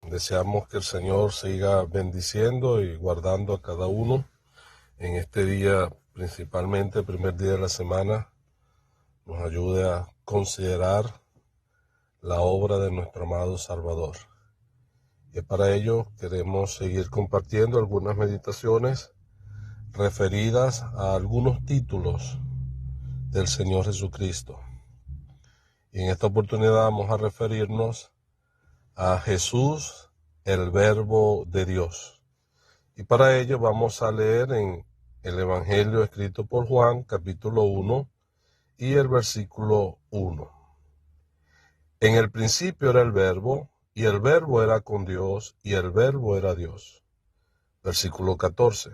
Deseamos que el Señor siga bendiciendo y guardando a cada uno en este día, principalmente el primer día de la semana, nos ayude a considerar la obra de nuestro amado Salvador. Y para ello queremos seguir compartiendo algunas meditaciones referidas a algunos títulos del Señor Jesucristo. Y en esta oportunidad vamos a referirnos a Jesús, el Verbo de Dios. Y para ello vamos a leer en el Evangelio escrito por Juan, capítulo 1, y el versículo 1. En el principio era el Verbo, y el Verbo era con Dios, y el Verbo era Dios. Versículo 14.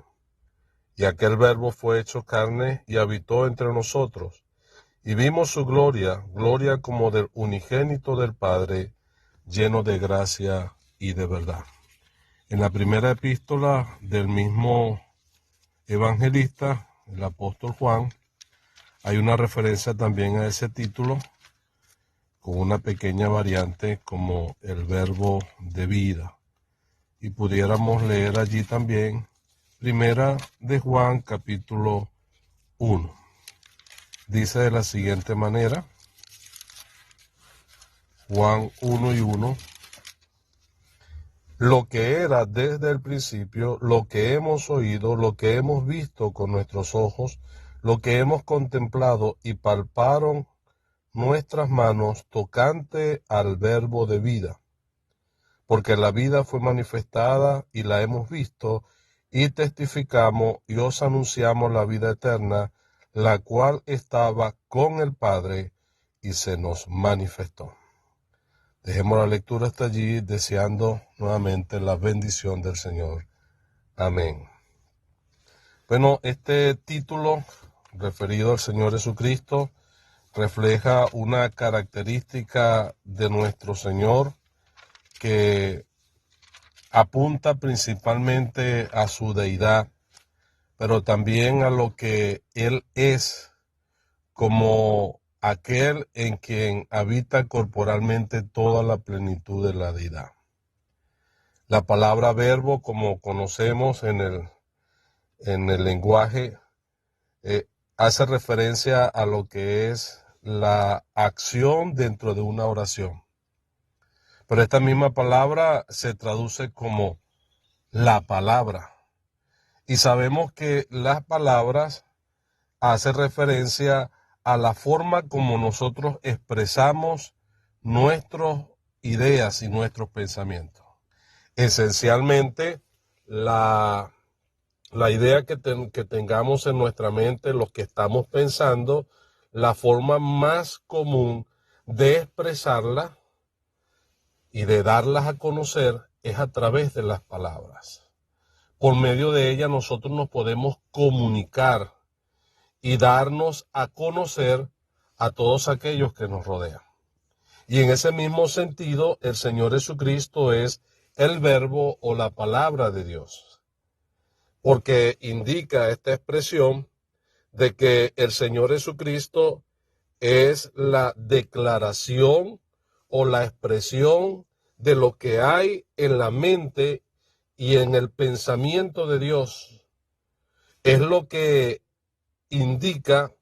Y aquel Verbo fue hecho carne y habitó entre nosotros, y vimos su gloria, gloria como del unigénito del Padre, lleno de gracia y de verdad. En la primera epístola del mismo evangelista, el apóstol Juan, hay una referencia también a ese título, con una pequeña variante como el verbo de vida. Y pudiéramos leer allí también primera de Juan, capítulo 1. Dice de la siguiente manera, Juan 1 y 1, lo que era desde el principio, lo que hemos oído, lo que hemos visto con nuestros ojos, lo que hemos contemplado y palparon nuestras manos tocante al verbo de vida. Porque la vida fue manifestada y la hemos visto y testificamos y os anunciamos la vida eterna, la cual estaba con el Padre y se nos manifestó. Dejemos la lectura hasta allí, deseando nuevamente la bendición del Señor. Amén. Bueno, este título referido al Señor Jesucristo refleja una característica de nuestro Señor que apunta principalmente a su deidad, pero también a lo que Él es como aquel en quien habita corporalmente toda la plenitud de la deidad. La palabra verbo, como conocemos en el lenguaje, hace referencia a lo que es la acción dentro de una oración. Pero esta misma palabra se traduce como la palabra. Y sabemos que las palabras hacen referencia a la forma como nosotros expresamos nuestras ideas y nuestros pensamientos. Esencialmente, la idea que tengamos en nuestra mente, lo que estamos pensando, la forma más común de expresarla y de darlas a conocer es a través de las palabras. Por medio de ellas nosotros nos podemos comunicar y darnos a conocer a todos aquellos que nos rodean. Y en ese mismo sentido, el Señor Jesucristo es el verbo o la palabra de Dios, porque indica esta expresión de que el Señor Jesucristo es la declaración o la expresión de lo que hay en la mente y en el pensamiento de Dios. Es lo que indica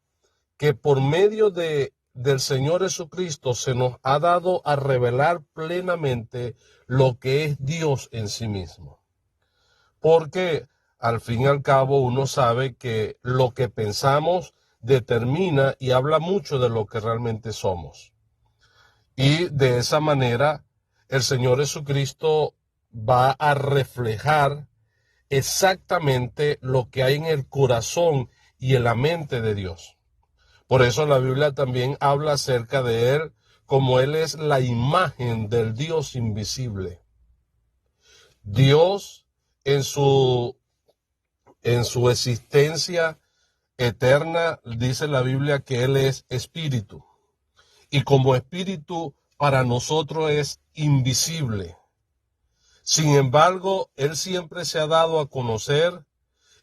que por medio del Señor Jesucristo se nos ha dado a revelar plenamente lo que es Dios en sí mismo. Porque al fin y al cabo uno sabe que lo que pensamos determina y habla mucho de lo que realmente somos. Y de esa manera el Señor Jesucristo va a reflejar exactamente lo que hay en el corazón y en la mente de Dios. Por eso la Biblia también habla acerca de Él como Él es la imagen del Dios invisible. Dios en su existencia eterna, dice la Biblia que Él es espíritu. Y como espíritu para nosotros es invisible. Sin embargo, Él siempre se ha dado a conocer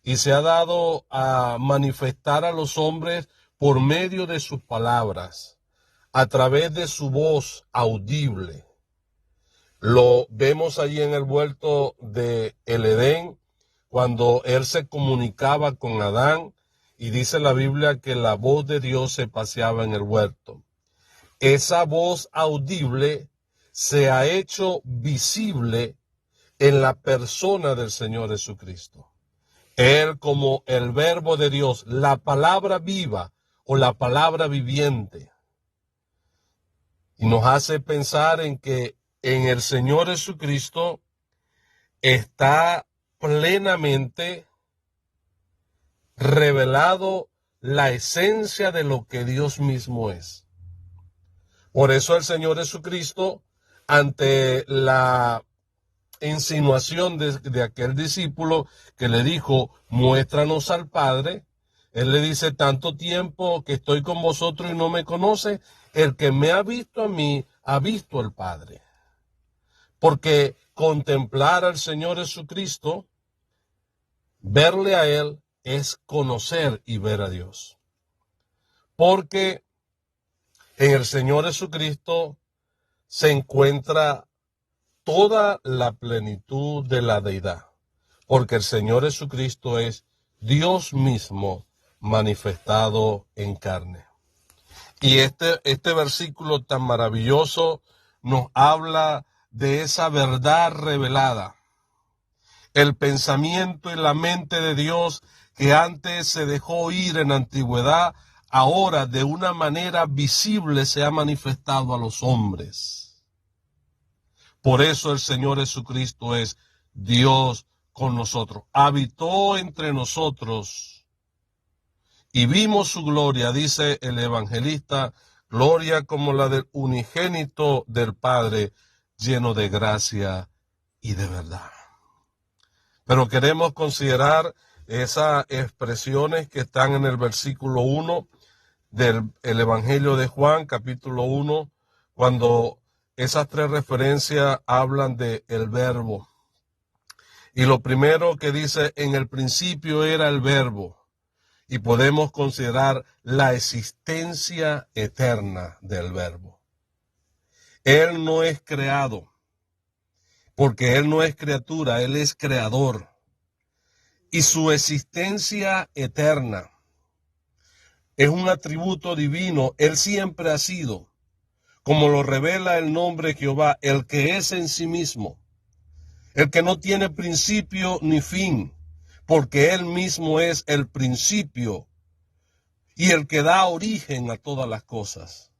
y se ha dado a manifestar a los hombres por medio de sus palabras, a través de su voz audible. Lo vemos allí en el huerto de el Edén, cuando él se comunicaba con Adán, y dice la Biblia que la voz de Dios se paseaba en el huerto. Esa voz audible se ha hecho visible en la persona del Señor Jesucristo. Él, como el verbo de Dios, la palabra viva o la palabra viviente. Y nos hace pensar en que en el Señor Jesucristo está plenamente revelado la esencia de lo que Dios mismo es. Por eso el Señor Jesucristo, ante la insinuación de aquel discípulo que le dijo, muéstranos al Padre, él le dice, tanto tiempo que estoy con vosotros y no me conoce, el que me ha visto a mí, ha visto al Padre. Porque contemplar al Señor Jesucristo, verle a Él, es conocer y ver a Dios. Porque en el Señor Jesucristo se encuentra toda la plenitud de la deidad. Porque el Señor Jesucristo es Dios mismo manifestado en carne. Y este versículo tan maravilloso nos habla de esa verdad revelada. El pensamiento y la mente de Dios que antes se dejó oír en la antigüedad, ahora de una manera visible se ha manifestado a los hombres. Por eso el Señor Jesucristo es Dios con nosotros. Habitó entre nosotros y vimos su gloria, dice el evangelista, gloria como la del unigénito del Padre, lleno de gracia y de verdad. Pero queremos considerar esas expresiones que están en el versículo 1 del Evangelio de Juan, capítulo 1, cuando esas tres referencias hablan de el verbo. Y lo primero que dice, en el principio era el verbo. Y podemos considerar la existencia eterna del verbo. Él no es creado, porque Él no es criatura, Él es creador. Y su existencia eterna es un atributo divino. Él siempre ha sido, como lo revela el nombre Jehová, el que es en sí mismo, el que no tiene principio ni fin, porque Él mismo es el principio y el que da origen a todas las cosas.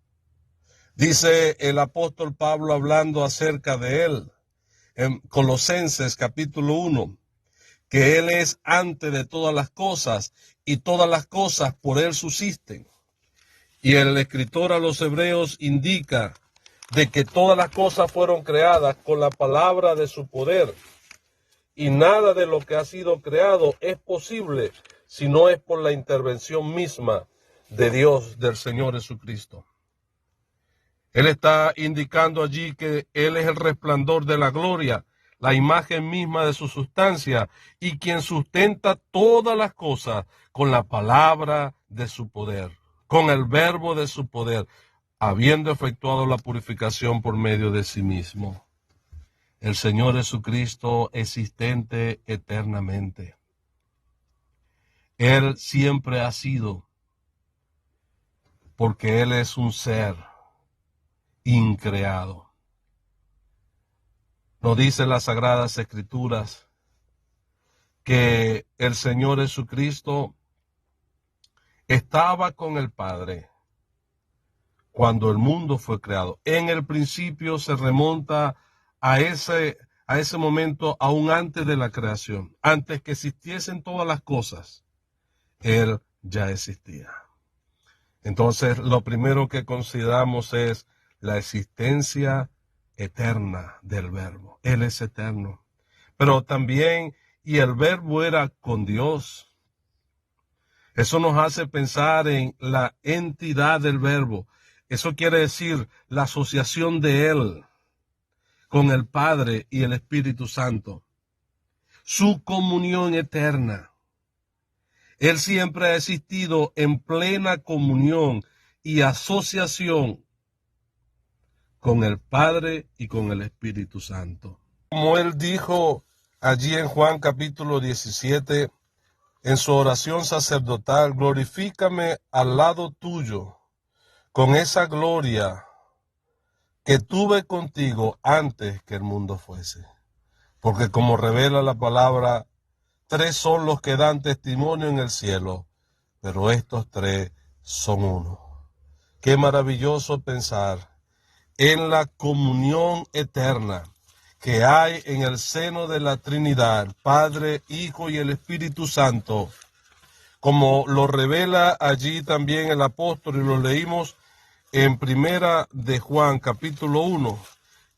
Dice el apóstol Pablo hablando acerca de Él, en Colosenses capítulo 1, que Él es antes de todas las cosas y todas las cosas por Él subsisten. Y el escritor a los hebreos indica de que todas las cosas fueron creadas con la palabra de su poder. Y nada de lo que ha sido creado es posible si no es por la intervención misma de Dios, del Señor Jesucristo. Él está indicando allí que Él es el resplandor de la gloria, la imagen misma de su sustancia, y quien sustenta todas las cosas con la palabra de su poder, con el verbo de su poder, habiendo efectuado la purificación por medio de sí mismo. El Señor Jesucristo existente eternamente. Él siempre ha sido, porque Él es un ser increado. Nos dice las Sagradas Escrituras que el Señor Jesucristo estaba con el Padre cuando el mundo fue creado. En el principio se remonta a ese momento aún antes de la creación. Antes que existiesen todas las cosas, Él ya existía. Entonces, lo primero que consideramos es la existencia eterna del Verbo. Él es eterno. Pero también, y el Verbo era con Dios. Eso nos hace pensar en la entidad del Verbo. Eso quiere decir la asociación de Él con el Padre y el Espíritu Santo. Su comunión eterna. Él siempre ha existido en plena comunión y asociación con el Padre y con el Espíritu Santo. Como él dijo allí en Juan capítulo 17, en su oración sacerdotal, glorifícame al lado tuyo con esa gloria que tuve contigo antes que el mundo fuese. Porque como revela la palabra, 3 son los que dan testimonio en el cielo, pero estos 3 son uno. Qué maravilloso pensar en la comunión eterna que hay en el seno de la Trinidad, Padre, Hijo y el Espíritu Santo, como lo revela allí también el apóstol, y lo leímos en Primera de Juan, capítulo 1,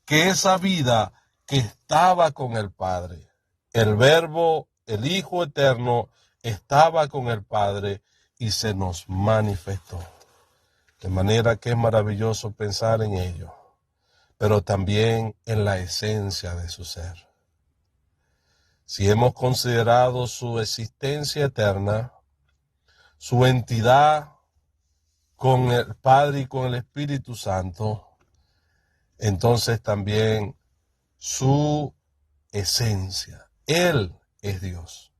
que esa vida que estaba con el Padre, el Verbo, el Hijo eterno, estaba con el Padre y se nos manifestó. De manera que es maravilloso pensar en ello, pero también en la esencia de su ser. Si hemos considerado su existencia eterna, su entidad con el Padre y con el Espíritu Santo, entonces también su esencia. Él es Dios.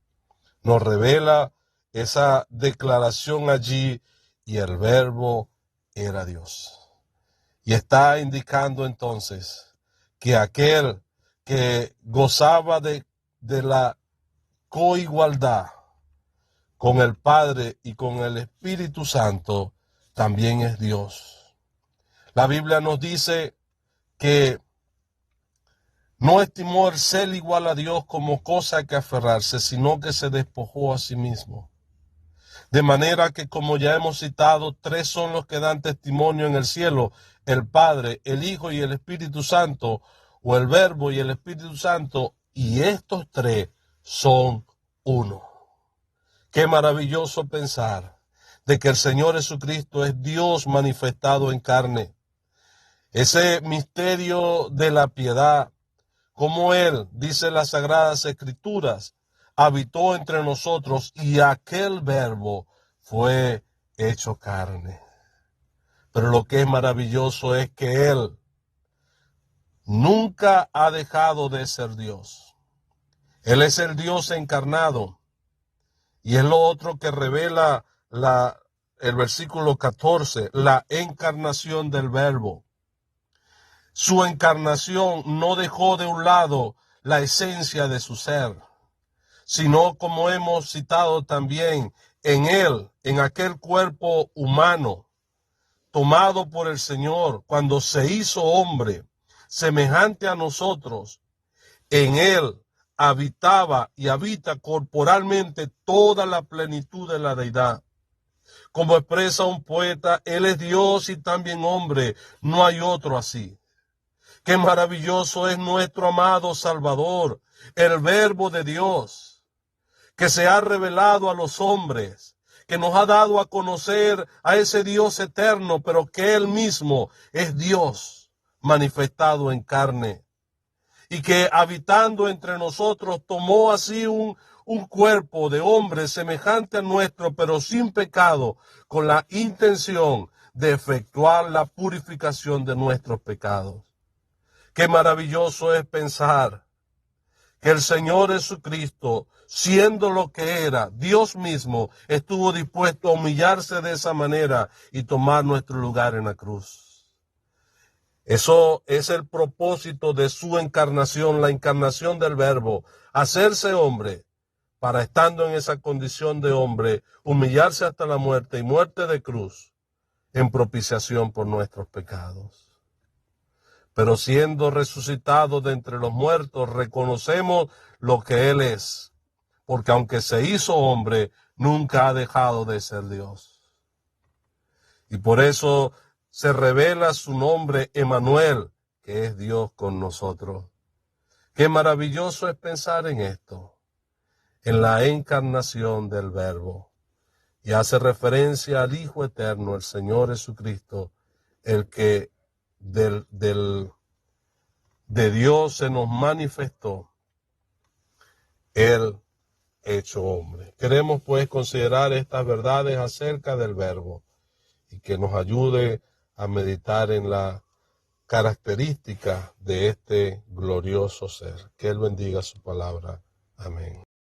Nos revela esa declaración allí, y el Verbo era Dios. Y está indicando entonces que aquel que gozaba de la coigualdad con el Padre y con el Espíritu Santo, también es Dios. La Biblia nos dice que no estimó el ser igual a Dios como cosa que aferrarse, sino que se despojó a sí mismo. De manera que, como ya hemos citado, 3 son los que dan testimonio en el cielo: el Padre, el Hijo y el Espíritu Santo, o el Verbo y el Espíritu Santo, y estos 3 son uno. Qué maravilloso pensar de que el Señor Jesucristo es Dios manifestado en carne. Ese misterio de la piedad, como Él, dice las Sagradas Escrituras, habitó entre nosotros, y aquel Verbo fue hecho carne. Pero lo que es maravilloso es que Él nunca ha dejado de ser Dios. Él es el Dios encarnado, y es lo otro que revela el versículo 14, la encarnación del Verbo. Su encarnación no dejó de un lado la esencia de su ser, sino, como hemos citado también, en Él, en aquel cuerpo humano, tomado por el Señor, cuando se hizo hombre, semejante a nosotros, en Él habitaba y habita corporalmente toda la plenitud de la deidad. Como expresa un poeta, Él es Dios y también hombre, no hay otro así. Qué maravilloso es nuestro amado Salvador, el Verbo de Dios, que se ha revelado a los hombres, que nos ha dado a conocer a ese Dios eterno, pero que Él mismo es Dios manifestado en carne, y que habitando entre nosotros tomó así un cuerpo de hombre semejante a nuestro, pero sin pecado, con la intención de efectuar la purificación de nuestros pecados. Qué maravilloso es pensar que el Señor Jesucristo, siendo lo que era, Dios mismo, estuvo dispuesto a humillarse de esa manera y tomar nuestro lugar en la cruz. Eso es el propósito de su encarnación, la encarnación del Verbo, hacerse hombre, para, estando en esa condición de hombre, humillarse hasta la muerte y muerte de cruz, en propiciación por nuestros pecados. Pero siendo resucitado de entre los muertos, reconocemos lo que Él es, porque aunque se hizo hombre, nunca ha dejado de ser Dios. Y por eso se revela su nombre, Emmanuel, que es Dios con nosotros. Qué maravilloso es pensar en esto, en la encarnación del Verbo. Y hace referencia al Hijo eterno, el Señor Jesucristo, el que de Dios se nos manifestó, Él hecho hombre. Queremos pues considerar estas verdades acerca del Verbo, y que nos ayude a meditar en la características de este glorioso ser. Que Él bendiga su palabra. Amén.